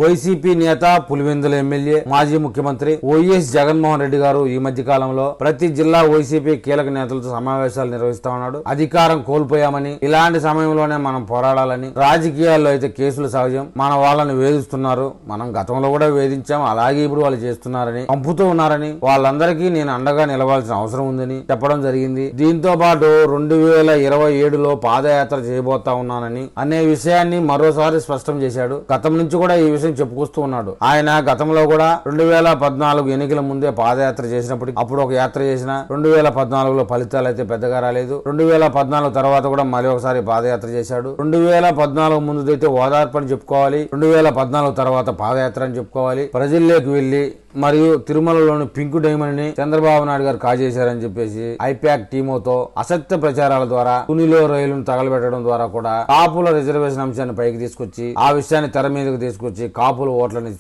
YCP నేత Pulivendula MLA మాజీ ముఖ్యమంత్రి వైఎస్ జగన్మోహన్ రెడ్డి గారు ఈ మధ్య కాలంలో ప్రతి జిల్లా వైసీపీ కీలక నేతలతో సమావేశాలు నిర్వహిస్తా ఉన్నాడు. అధికారం కోల్పోయామని, ఇలాంటి సమయంలోనే మనం పోరాడాలని, రాజకీయాల్లో అయితే కేసులు సహజం, మన వాళ్ళని వేధిస్తున్నారు, మనం గతంలో కూడా వేధించాం, అలాగే ఇప్పుడు వాళ్ళు చేస్తున్నారని, పంపుతూ ఉన్నారని, వాళ్ళందరికీ నేను అండగా నిలవాల్సిన అవసరం ఉందని చెప్పడం జరిగింది. దీంతో పాటు 2027లో పాదయాత్ర చేయబోతా ఉన్నానని అనే విషయాన్ని మరోసారి స్పష్టం చేశాడు. గతం నుంచి కూడా ఈ విషయం చెప్పుకొస్తూ ఉన్నాడు. ఆయన గతంలో కూడా 2014 ఎన్నికల ముందే పాదయాత్ర చేసినప్పుడు అప్పుడు ఒక యాత్ర చేసిన 2014లో ఫలితాలు అయితే పెద్దగా రాలేదు. 2014 తర్వాత కూడా మళ్ళీ ఒకసారి పాదయాత్ర చేశాడు. 2014 ముందుదైతే ఓదార్పు అని చెప్పుకోవాలి, 2014 తర్వాత పాదయాత్ర అని చెప్పుకోవాలి. ప్రజల్లోకి వెళ్లి మరియు తిరుమలలోని పింక్ డైమండ్ ని చంద్రబాబు నాయుడు గారు కాజేశారని చెప్పేసి ఐపాక్ టీమోతో అసత్య ప్రచారాల ద్వారా తునిలో రైలును తగలబెట్టడం ద్వారా కూడా కాపుల రిజర్వేషన్ అంశాన్ని పైకి తీసుకొచ్చి ఆ విషయాన్ని తెర మీదకు తీసుకొచ్చి కాపుల ఓట్లని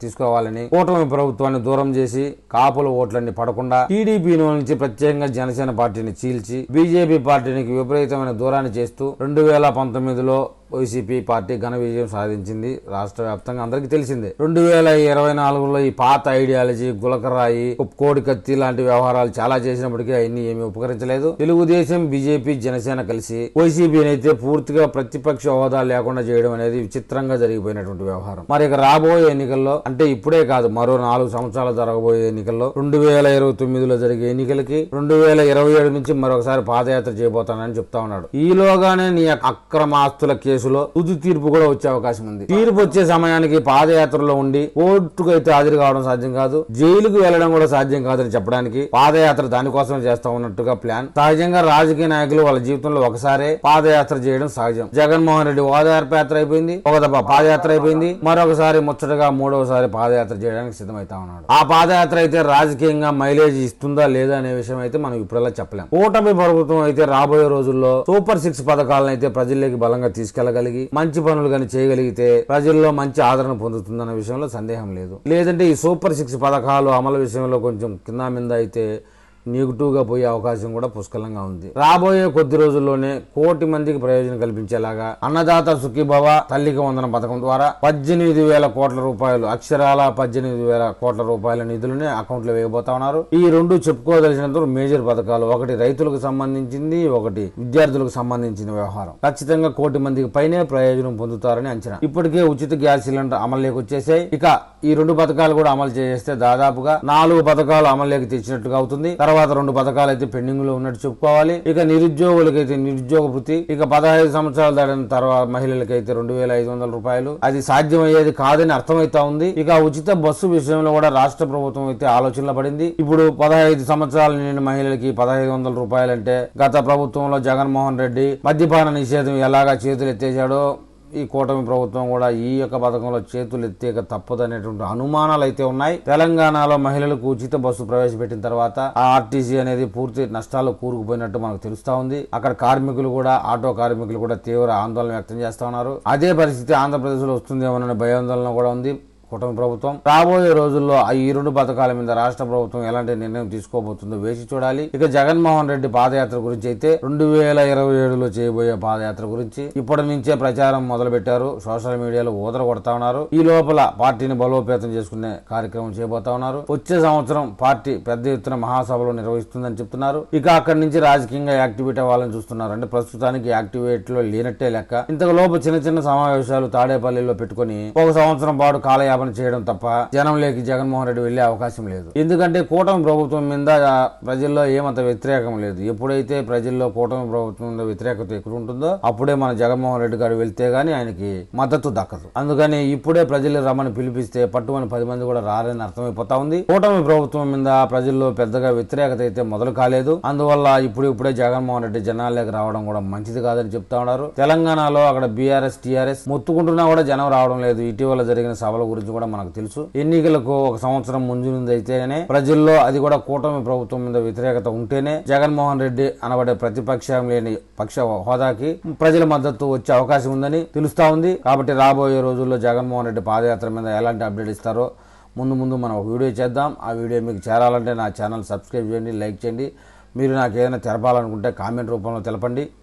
తీసుకోవాలని కూటమి ప్రభుత్వాన్ని దూరం చేసి కాపుల ఓట్లన్నీ పడకుండా టీడీపీ నుంచి ప్రత్యేకంగా జనసేన పార్టీని చీల్చి బీజేపీ పార్టీకి విపరీతమైన దూరాన్ని చేస్తూ 2019లో వైసీపీ పార్టీ ఘన విజయం సాధించింది. రాష్ట్ర వ్యాప్తంగా అందరికీ తెలిసిందే. 2024లో ఈ పాత ఐడియాలజీ, గులకరాయి, కోడి కత్తి లాంటి వ్యవహారాలు చాలా చేసినప్పటికీ అవన్నీ ఏమీ ఉపకరించలేదు. తెలుగుదేశం, బీజేపీ, జనసేన కలిసి వైసీపీని అయితే పూర్తిగా ప్రతిపక్ష హోదా లేకుండా చేయడం అనేది విచిత్రంగా జరిగిపోయినటువంటి వ్యవహారం. మరి ఇక రాబోయే ఎన్నికల్లో, అంటే ఇప్పుడే కాదు, మరో 4 సంవత్సరాలు జరగబోయే ఎన్నికల్లో 2029లో జరిగే ఎన్నికలకి 2027 నుంచి మరొకసారి పాదయాత్ర చేయబోతానని చెప్తా ఉన్నాడు. ఈలోగానే నీ అక్రమాస్తుల కేసులో తుది తీర్పు కూడా వచ్చే అవకాశం ఉంది. తీర్పు వచ్చే సమయానికి పాదయాత్రలో ఉండి కోర్టుకు అయితే హాజరు కావడం సాధ్యం కాదు, జైలుకు వెళ్లడం కూడా సాధ్యం కాదని చెప్పడానికి పాదయాత్ర దానికోసమే చేస్తా ఉన్నట్టుగా ప్లాన్. సహజంగా రాజకీయ నాయకులు వాళ్ళ జీవితంలో ఒకసారే పాదయాత్ర చేయడం సహజం. జగన్మోహన్ రెడ్డి ఓదార్పు యాత్ర అయిపోయింది, ఒక దఫా పాదయాత్ర అయిపోయింది, మరొకసారి ముచ్చటగా 3వసారి పాదయాత్ర చేయడానికి సిద్ధమైతా ఉన్నాడు. ఆ పాదయాత్ర అయితే రాజకీయంగా మైలేజ్ ఇస్తుందా లేదా అనే విషయం అయితే మనం ఇప్పుడల్లా చెప్పలేం. కూటమి ప్రభుత్వం అయితే రాబోయే రోజుల్లో సూపర్ 6 పథకాలను అయితే ప్రజల్లోకి బలంగా తీసుకెళ్లగలిగి మంచి పనులు కానీ చేయగలిగితే ప్రజల్లో మంచి ఆదరణ పొందుతుందన్న విషయంలో సందేహం లేదు. లేదంటే ఈ సూపర్ 6 పథకాలు అమలు విషయంలో కొంచెం కింద మీద అయితే నెగిటివ్ గా పోయే అవకాశం కూడా పుష్కలంగా ఉంది. రాబోయే కొద్ది రోజుల్లోనే 1 కోటి మందికి ప్రయోజనం కల్పించేలాగా అన్నదాత సుఖీభవ, తల్లికి వందన పథకం ద్వారా 18,000 కోట్ల రూపాయలు, అక్షరాల 18,000 కోట్ల రూపాయల నిధులని అకౌంట్ లో వేయబోతా ఉన్నారు. ఈ 2 చెప్పుకోదలిసినంత మేజర్ పథకాలు. ఒకటి రైతులకు సంబంధించింది, ఒకటి విద్యార్థులకు సంబంధించిన వ్యవహారం. ఖచ్చితంగా 1 కోటి మందికి పైనే ప్రయోజనం పొందుతారని అంచనా. ఇప్పటికే ఉచిత గ్యాస్ సిలిండర్ అమలులోకి వచ్చేసాయి. ఇక ఈ 2 పథకాలు కూడా అమలు చేస్తే దాదాపుగా 4 పథకాలు అమలులోకి తెచ్చినట్టుగా అవుతుంది. తర్వాత 2 పథకాలు అయితే పెండింగ్ లో ఉన్నట్టు చెప్పుకోవాలి. ఇక నిరుద్యోగులకైతే నిరుద్యోగ వృత్తి, ఇక 15 సంవత్సరాలు దాటిన తర్వాత మహిళలకైతే 2,500 రూపాయలు. అది సాధ్యమయ్యేది కాదని అర్థమైతా ఉంది. ఇక ఉచిత బస్సు విషయంలో కూడా రాష్ట్ర ప్రభుత్వం అయితే ఆలోచనలో పడింది. ఇప్పుడు 15 సంవత్సరాల నిండిన మహిళలకి 1,500 రూపాయలు అంటే గత ప్రభుత్వంలో జగన్మోహన్ రెడ్డి మద్యపాన నిషేధం ఎలాగా చేతులు ఎత్తేసాడో ఈ కూటమి ప్రభుత్వం కూడా ఈ యొక్క పథకంలో చేతులు ఎత్తేక తప్పదనేటువంటి అనుమానాలు అయితే ఉన్నాయి. తెలంగాణలో మహిళలకు ఉచిత బస్సు ప్రవేశపెట్టిన తర్వాత ఆ ఆర్టీసీ అనేది పూర్తి నష్టాలు కూరుకుపోయినట్టు మనకు తెలుస్తా ఉంది. అక్కడ కార్మికులు కూడా, ఆటో కార్మికులు కూడా తీవ్ర ఆందోళన వ్యక్తం చేస్తా ఉన్నారు. అదే పరిస్థితి ఆంధ్రప్రదేశ్ లో వస్తుందేమోననే భయాందోళన కూడా ఉంది కూటమి ప్రభుత్వం. రాబోయే రోజుల్లో ఈ 2 పథకాల మీద రాష్ట్ర ప్రభుత్వం ఎలాంటి నిర్ణయం తీసుకోబోతుందో వేసి చూడాలి. ఇక జగన్మోహన్ రెడ్డి పాదయాత్ర గురించి అయితే 2027లో చేయబోయే పాదయాత్ర గురించి ఇప్పటి నుంచే ప్రచారం మొదలు పెట్టారు. సోషల్ మీడియాలో ఊదర కొడతా ఉన్నారు. ఈ లోపల పార్టీని బలోపేతం చేసుకునే కార్యక్రమం చేయబోతా ఉన్నారు. వచ్చే సంవత్సరం పార్టీ పెద్ద ఎత్తున మహాసభలు నిర్వహిస్తుందని చెప్తున్నారు. ఇక అక్కడి నుంచి రాజకీయంగా యాక్టివేట్ అవ్వాలని చూస్తున్నారు. అంటే ప్రస్తుతానికి యాక్టివేట్ లో లేనట్టే లెక్క. ఇంతలోపు చిన్న చిన్న సమావేశాలు తాడేపల్లిలో పెట్టుకుని 1 సంవత్సరం పాటు కాలయాపన చేయడం తప్ప జనంలోకి జగన్మోహన్ రెడ్డి వెళ్లే అవకాశం లేదు. ఎందుకంటే కూటమి ప్రభుత్వం మీద ప్రజల్లో ఏమంత వ్యతిరేకం లేదు. ఎప్పుడైతే ప్రజల్లో కూటమి ప్రభుత్వం మీద వ్యతిరేకత ఎక్కువ ఉంటుందో అప్పుడే మన జగన్మోహన్ రెడ్డి గారు వెళ్తే గానీ ఆయనకి మద్దతు దక్కదు. అందుకని ఇప్పుడే ప్రజలు రమ్మని పిలిపిస్తే పట్టుమని 10 మంది కూడా రారని అర్థమైపోతా ఉంది. కూటమి ప్రభుత్వం మీద ప్రజల్లో పెద్దగా వ్యతిరేకత అయితే మొదలు కాలేదు. అందువల్ల ఇప్పుడే జగన్మోహన్ రెడ్డి జనాల్లోకి రావడం కూడా మంచిది కాదని చెప్తా ఉన్నారు. తెలంగాణలో అక్కడ బీఆర్ఎస్, టీఆర్ఎస్ మొత్తుకుంటున్నా కూడా జనం రావడం లేదు. ఇటీవల జరిగిన సభల గురించి కూడా మనకు తెలుసు. ఎన్నికలకు 1 సంవత్సరం ముందు నుండి అయితేనే ప్రజల్లో, అది కూడా కూటమి ప్రభుత్వం మీద వ్యతిరేకత ఉంటేనే జగన్మోహన్ రెడ్డి అనబడే ప్రతిపక్షం లేని పక్ష హోదాకి ప్రజల మద్దతు వచ్చే అవకాశం ఉందని తెలుస్తా ఉంది. కాబట్టి రాబోయే రోజుల్లో జగన్మోహన్ రెడ్డి పాదయాత్ర మీద ఎలాంటి అప్డేట్ ఇస్తారో ముందు మనం ఒక వీడియో చేద్దాం. ఆ వీడియో మీకు చేరాలంటే నా ఛానల్ సబ్స్క్రైబ్ చేయండి, లైక్ చేయండి. మీరు నాకు ఏదైనా తెలపాలనుకుంటే కామెంట్ రూపంలో తెలపండి.